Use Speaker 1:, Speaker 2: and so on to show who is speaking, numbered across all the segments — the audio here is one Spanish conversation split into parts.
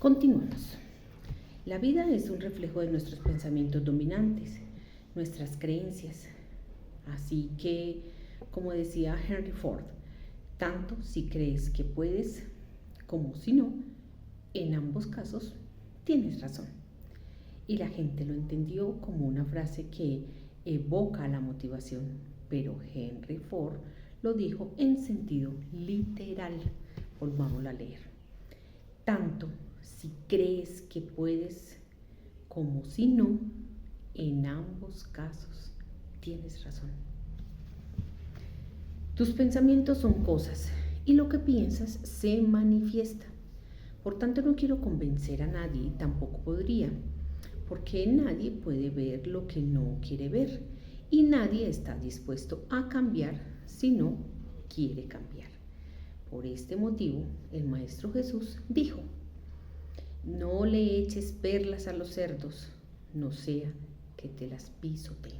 Speaker 1: Continuamos. La vida es un reflejo de nuestros pensamientos dominantes, nuestras creencias. Así que, como decía Henry Ford, tanto si crees que puedes como si no, en ambos casos tienes razón. Y la gente lo entendió como una frase que evoca la motivación, pero Henry Ford lo dijo en sentido literal. Volvámoslo a leer. Tanto si crees que puedes como si no, en ambos casos tienes razón. Tus pensamientos son cosas y lo que piensas se manifiesta. Por tanto, no quiero convencer a nadie y tampoco podría, porque nadie puede ver lo que no quiere ver y nadie está dispuesto a cambiar si no quiere cambiar. Por este motivo, el Maestro Jesús dijo: no le eches perlas a los cerdos, no sea que te las pisoteen.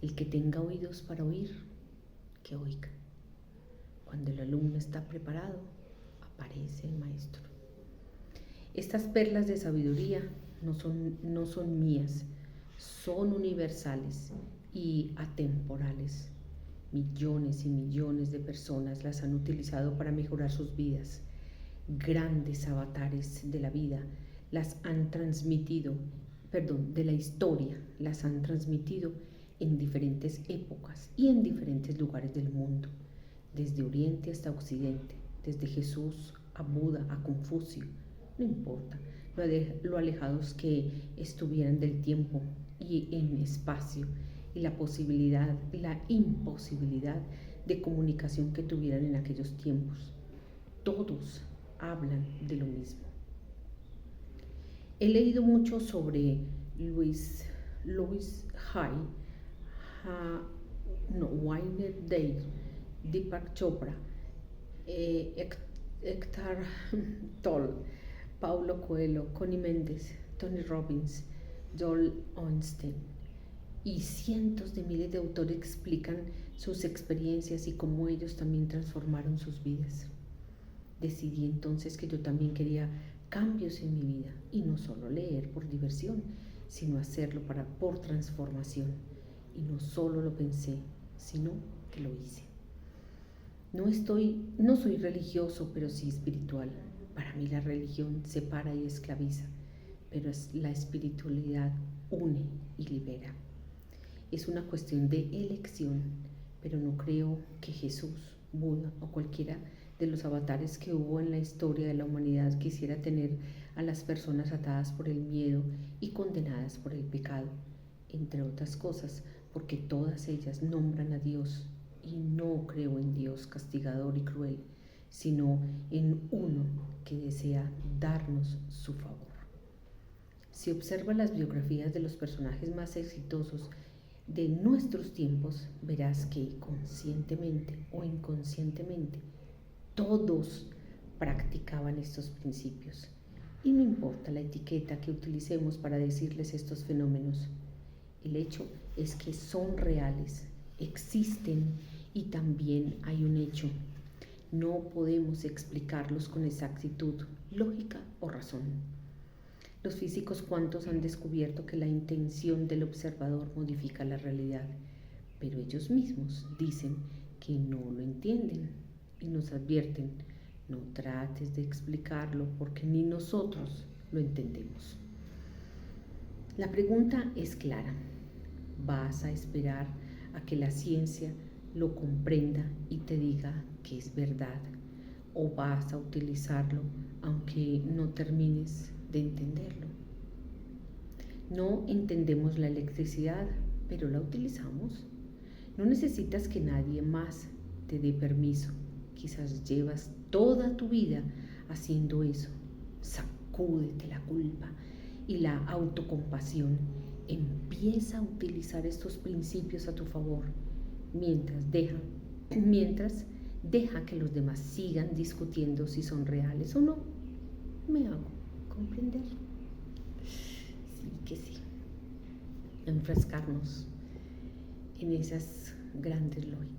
Speaker 1: El que tenga oídos para oír, que oiga. Cuando el alumno está preparado, aparece el maestro. Estas perlas de sabiduría no son mías, son universales y atemporales. Millones y millones de personas las han utilizado para mejorar sus vidas. Grandes avatares de la vida las han transmitido, de la historia, las han transmitido en diferentes épocas y en diferentes lugares del mundo, desde Oriente hasta Occidente, desde Jesús a Buda, a Confucio, no importa lo alejados que estuvieran del tiempo y en espacio, y la posibilidad y la imposibilidad de comunicación que tuvieran en aquellos tiempos. Todos hablan de lo mismo. He leído mucho sobre Louis Wayne Dyer, Deepak Chopra, Eckhart Tolle, Paulo Coelho, Connie Méndez, Tony Robbins, Joel Osteen y cientos de miles de autores explican sus experiencias y cómo ellos también transformaron sus vidas. Decidí entonces que yo también quería cambios en mi vida y no solo leer por diversión, sino hacerlo por transformación. Y no solo lo pensé, sino que lo hice. No soy religioso, pero sí espiritual. Para mí la religión separa y esclaviza, pero la espiritualidad une y libera. Es una cuestión de elección, pero no creo que Jesús, Buda o cualquiera de los avatares que hubo en la historia de la humanidad quisiera tener a las personas atadas por el miedo y condenadas por el pecado, entre otras cosas, porque todas ellas nombran a Dios, y no creo en Dios castigador y cruel, sino en uno que desea darnos su favor. Si observas las biografías de los personajes más exitosos de nuestros tiempos, verás que conscientemente o inconscientemente todos practicaban estos principios. Y no importa la etiqueta que utilicemos para decirles estos fenómenos, el hecho es que son reales, existen y también hay un hecho. No podemos explicarlos con exactitud, lógica o razón. Los físicos cuánticos han descubierto que la intención del observador modifica la realidad, pero ellos mismos dicen que no lo entienden y nos advierten: no trates de explicarlo porque ni nosotros lo entendemos. La pregunta es clara: ¿vas a esperar a que la ciencia lo comprenda y te diga que es verdad? ¿O vas a utilizarlo aunque no termines de entenderlo? No entendemos la electricidad, pero la utilizamos. No necesitas que nadie más te dé permiso. Quizás llevas toda tu vida haciendo eso. Sacúdete la culpa y la autocompasión. Empieza a utilizar estos principios a tu favor, mientras deja que los demás sigan discutiendo si son reales o no. Me hago comprender. Sí que sí. Enfrascarnos en esas grandes lógicas.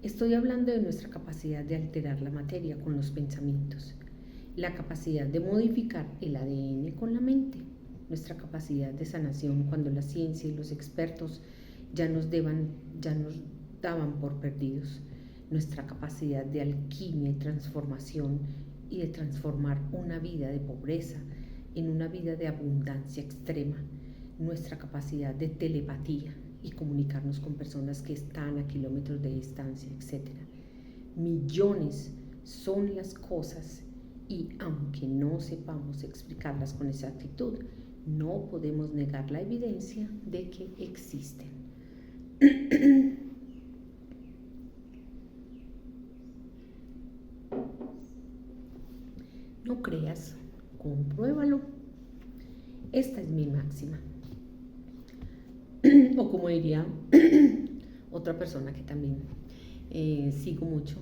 Speaker 1: Estoy hablando de nuestra capacidad de alterar la materia con los pensamientos. la capacidad de modificar el ADN con la mente, nuestra capacidad de sanación cuando la ciencia y los expertos ya nos daban por perdidos, nuestra capacidad de alquimia y transformación y de transformar una vida de pobreza en una vida de abundancia extrema, nuestra capacidad de telepatía y comunicarnos con personas que están a kilómetros de distancia, etc. Millones son las cosas y aunque no sepamos explicarlas con exactitud, no podemos negar la evidencia de que existen. No creas, compruébalo. Esta es mi máxima. O como diría otra persona que también sigo mucho,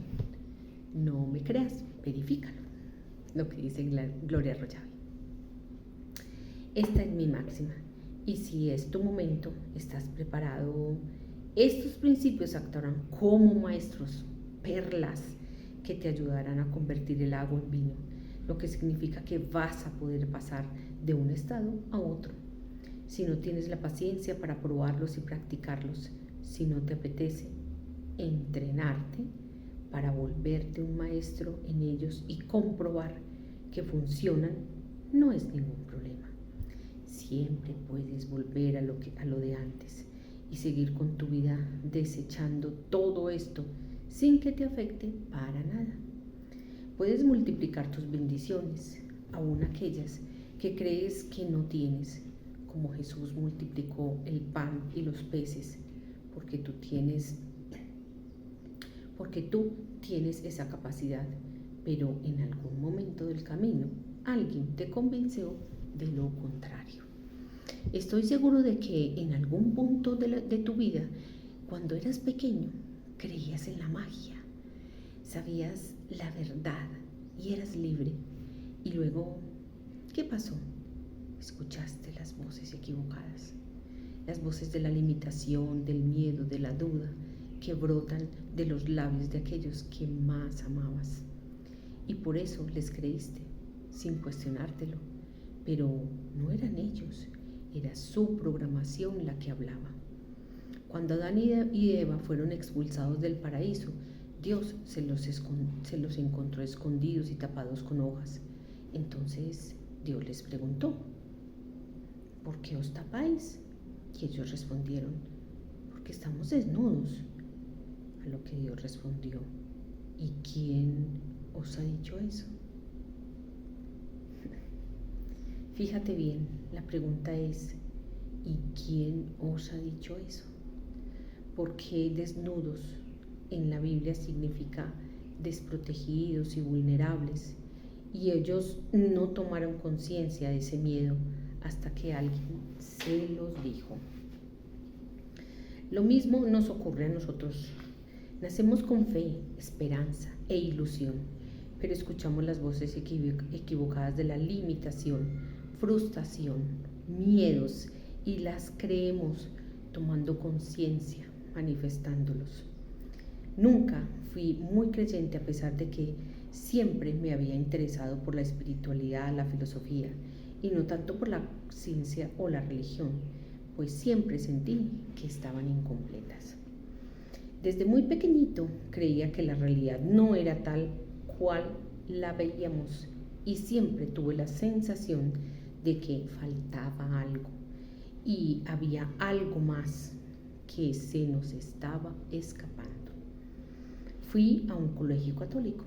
Speaker 1: no me creas, verifícalo. Lo que dice Gloria Arroyave. Esta es mi máxima. Y si es tu momento, estás preparado, estos principios actuarán como maestros, perlas que te ayudarán a convertir el agua en vino, lo que significa que vas a poder pasar de un estado a otro. Si no tienes la paciencia para probarlos y practicarlos, si no te apetece entrenarte para volverte un maestro en ellos y comprobar que funcionan, no es ningún problema. Siempre puedes volver a lo de antes y seguir con tu vida desechando todo esto sin que te afecte para nada. Puedes multiplicar tus bendiciones, aun aquellas que crees que no tienes, como Jesús multiplicó el pan y los peces, porque tú tienes esa capacidad, pero en algún momento del camino alguien te convenció de lo contrario. Estoy seguro de que en algún punto de tu vida, cuando eras pequeño, creías en la magia, sabías la verdad y eras libre. Y luego, ¿qué pasó? Escuchaste las voces equivocadas, las voces de la limitación, del miedo, de la duda, que brotan de los labios de aquellos que más amabas. Y por eso les creíste, sin cuestionártelo. Pero no eran ellos, era su programación la que hablaba. Cuando Adán y Eva fueron expulsados del paraíso, Dios se los encontró escondidos y tapados con hojas. Entonces Dios les preguntó: ¿por qué os tapáis? Y ellos respondieron: porque estamos desnudos. A lo que Dios respondió: ¿y quién os ha dicho eso? Fíjate bien, la pregunta es: ¿y quién os ha dicho eso? Porque desnudos en la Biblia significa desprotegidos y vulnerables, y ellos no tomaron conciencia de ese miedo hasta que alguien se los dijo. Lo mismo nos ocurre a nosotros. Nacemos con fe, esperanza e ilusión, pero escuchamos las voces equivocadas de la limitación, frustración, miedos, y las creemos tomando conciencia, manifestándolos. Nunca fui muy creyente, a pesar de que siempre me había interesado por la espiritualidad, la filosofía, y no tanto por la ciencia o la religión, pues siempre sentí que estaban incompletas. Desde muy pequeñito creía que la realidad no era tal cual la veíamos, y siempre tuve la sensación de que faltaba algo y había algo más que se nos estaba escapando. Fui a un colegio católico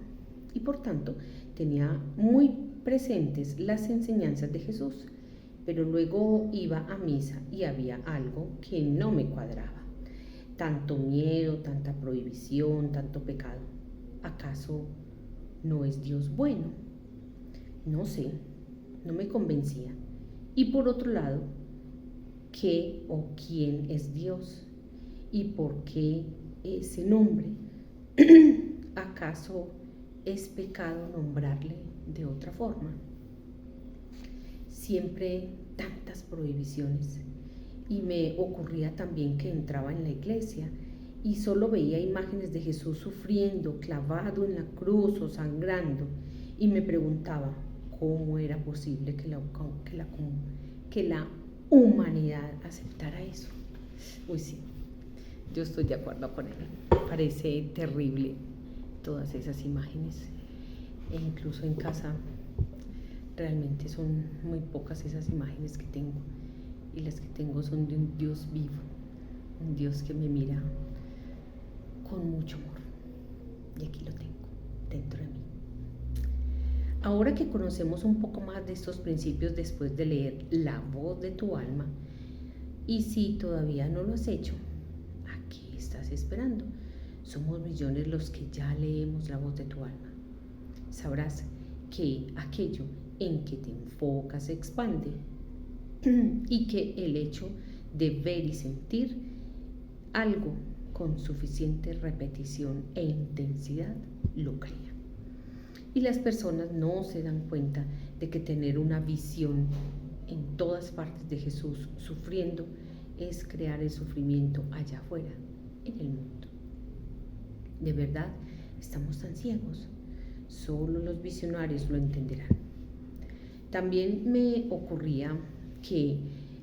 Speaker 1: y por tanto tenía muy presentes las enseñanzas de Jesús, pero luego iba a misa y había algo que no me cuadraba. Tanto miedo, tanta prohibición, tanto pecado. ¿Acaso no es Dios bueno? No sé, no me convencía. Y por otro lado, ¿qué o quién es Dios? ¿Y por qué ese nombre? ¿Acaso es pecado nombrarle de otra forma? Siempre tantas prohibiciones. Y me ocurría también que entraba en la iglesia y solo veía imágenes de Jesús sufriendo, clavado en la cruz o sangrando, y me preguntaba cómo era posible que la humanidad aceptara eso. Uy, sí, yo estoy de acuerdo con él. Parece terrible todas esas imágenes. E incluso en casa realmente son muy pocas esas imágenes que tengo. Y las que tengo son de un Dios vivo, un Dios que me mira con mucho amor. Y aquí lo tengo, dentro de mí. Ahora que conocemos un poco más de estos principios después de leer La voz de tu alma, y si todavía no lo has hecho, ¿a qué estás esperando? Somos millones los que ya leemos La voz de tu alma. Sabrás que aquello en que te enfocas se expande y que el hecho de ver y sentir algo con suficiente repetición e intensidad lo crea. Y las personas no se dan cuenta de que tener una visión en todas partes de Jesús sufriendo es crear el sufrimiento allá afuera, en el mundo. De verdad, estamos tan ciegos. Solo los visionarios lo entenderán. También me ocurría que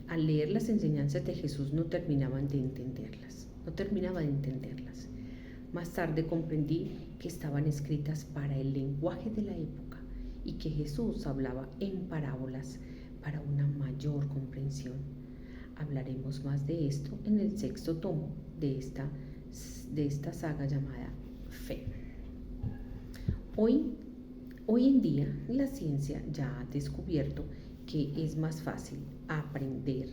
Speaker 1: al leer las enseñanzas de Jesús no terminaba de entenderlas. Más tarde comprendí que estaban escritas para el lenguaje de la época y que Jesús hablaba en parábolas para una mayor comprensión. Hablaremos más de esto en el 6º tomo de esta saga llamada Fe. Hoy en día la ciencia ya ha descubierto que es más fácil aprender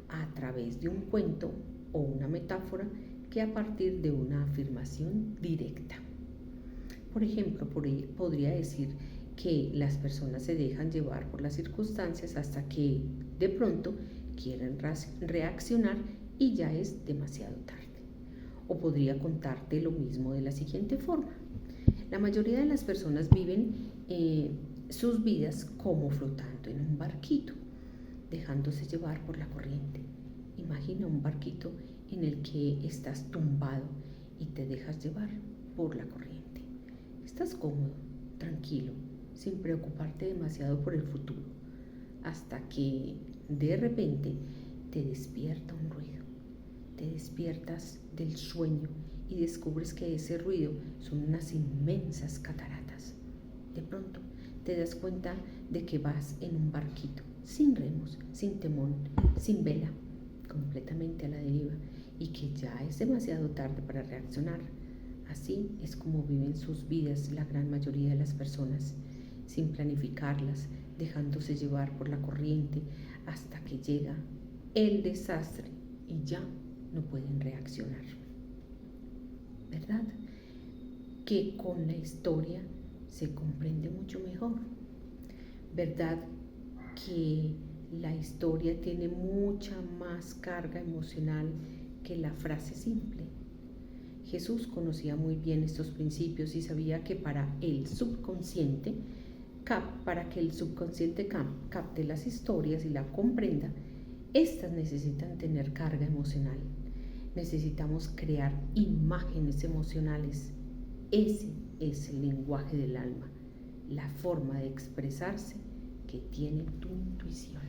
Speaker 1: a través de un cuento o una metáfora que a partir de una afirmación directa. Por ejemplo, podría decir que las personas se dejan llevar por las circunstancias hasta que de pronto quieren reaccionar y ya es demasiado tarde. O podría contarte lo mismo de la siguiente forma. La mayoría de las personas viven sus vidas como flotando en un barquito, dejándose llevar por la corriente. Imagina un barquito en el que estás tumbado y te dejas llevar por la corriente. Estás cómodo, tranquilo, sin preocuparte demasiado por el futuro, hasta que de repente te despierta un ruido. Te despiertas del sueño y descubres que ese ruido son unas inmensas cataratas. De pronto te das cuenta de que vas en un barquito, sin remos, sin timón, sin vela, completamente a la deriva, y que ya es demasiado tarde para reaccionar. Así es como viven sus vidas la gran mayoría de las personas, sin planificarlas, dejándose llevar por la corriente hasta que llega el desastre y ya no pueden reaccionar. ¿Verdad? Que con la historia se comprende mucho mejor. ¿Verdad? Que la historia tiene mucha más carga emocional que la frase simple. Jesús conocía muy bien estos principios y sabía que para que el subconsciente capte las historias y la comprenda, estas necesitan tener carga emocional. Necesitamos crear imágenes emocionales. Ese es el lenguaje del alma, la forma de expresarse que tiene tu intuición.